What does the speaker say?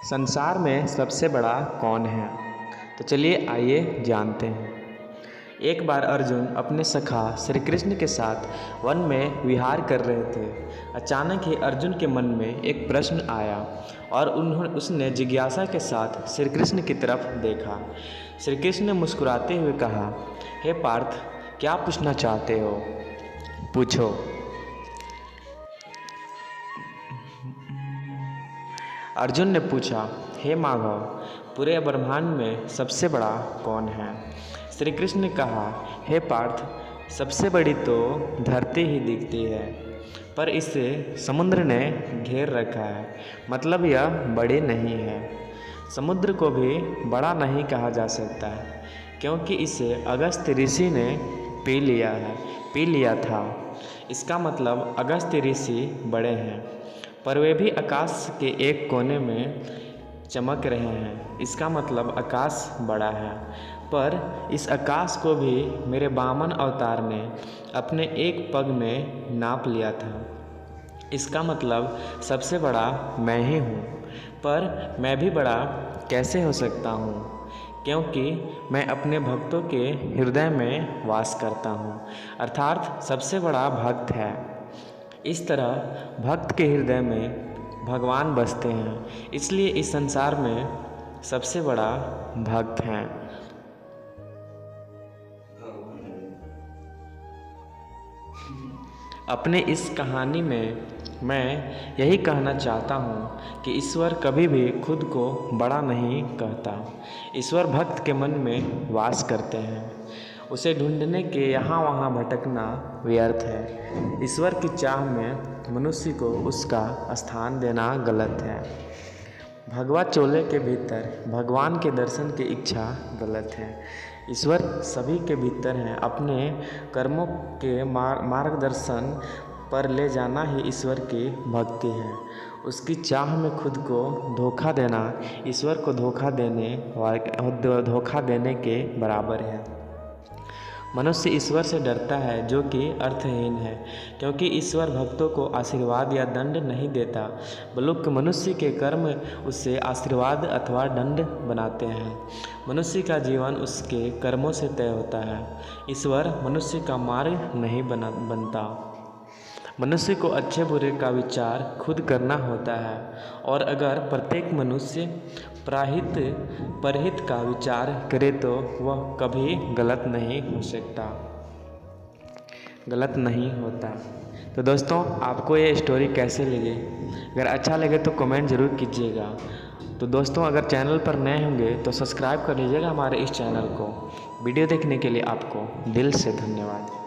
संसार में सबसे बड़ा कौन है? तो चलिए आइए जानते हैं। एक बार अर्जुन अपने सखा श्री कृष्ण के साथ वन में विहार कर रहे थे। अचानक ही अर्जुन के मन में एक प्रश्न आया और उसने जिज्ञासा के साथ श्री कृष्ण की तरफ देखा। श्री कृष्ण ने मुस्कुराते हुए कहा, हे पार्थ, क्या पूछना चाहते हो? पूछो। अर्जुन ने पूछा, हे माधव, पूरे ब्रह्मांड में सबसे बड़ा कौन है? श्री कृष्ण ने कहा, हे पार्थ, सबसे बड़ी तो धरती ही दिखती है, पर इसे समुद्र ने घेर रखा है, मतलब यह बड़ी नहीं है। समुद्र को भी बड़ा नहीं कहा जा सकता है, क्योंकि इसे अगस्त्य ऋषि ने पी लिया था। इसका मतलब अगस्त्य ऋषि बड़े हैं, पर वे भी आकाश के एक कोने में चमक रहे हैं। इसका मतलब आकाश बड़ा है, पर इस आकाश को भी मेरे वामन अवतार ने अपने एक पग में नाप लिया था। इसका मतलब सबसे बड़ा मैं ही हूँ, पर मैं भी बड़ा कैसे हो सकता हूँ? क्योंकि मैं अपने भक्तों के हृदय में वास करता हूँ, अर्थात सबसे बड़ा भक्त है। इस तरह भक्त के हृदय में भगवान बसते हैं, इसलिए इस संसार में सबसे बड़ा भक्त हैं। अपने इस कहानी में मैं यही कहना चाहता हूँ कि ईश्वर कभी भी खुद को बड़ा नहीं कहता। ईश्वर भक्त के मन में वास करते हैं। उसे ढूंढने के यहाँ वहाँ भटकना व्यर्थ है। ईश्वर की चाह में मनुष्य को उसका स्थान देना गलत है। भगवा चोले के भीतर भगवान के दर्शन की इच्छा गलत है। ईश्वर सभी के भीतर हैं। अपने कर्मों के मार्गदर्शन पर ले जाना ही ईश्वर की भक्ति है। उसकी चाह में खुद को धोखा देना ईश्वर को धोखा देने के बराबर है। मनुष्य ईश्वर से डरता है, जो कि अर्थहीन है, क्योंकि ईश्वर भक्तों को आशीर्वाद या दंड नहीं देता, बल्कि मनुष्य के कर्म उससे आशीर्वाद अथवा दंड बनाते हैं। मनुष्य का जीवन उसके कर्मों से तय होता है। ईश्वर मनुष्य का मार्ग नहीं बनता। मनुष्य को अच्छे बुरे का विचार खुद करना होता है, और अगर प्रत्येक मनुष्य परहित का विचार करे तो वह कभी गलत नहीं होता। तो दोस्तों, आपको ये स्टोरी कैसे लगी? अगर अच्छा लगे तो कमेंट ज़रूर कीजिएगा। तो दोस्तों, अगर चैनल पर नए होंगे तो सब्सक्राइब कर लीजिएगा हमारे इस चैनल को। वीडियो देखने के लिए आपको दिल से धन्यवाद।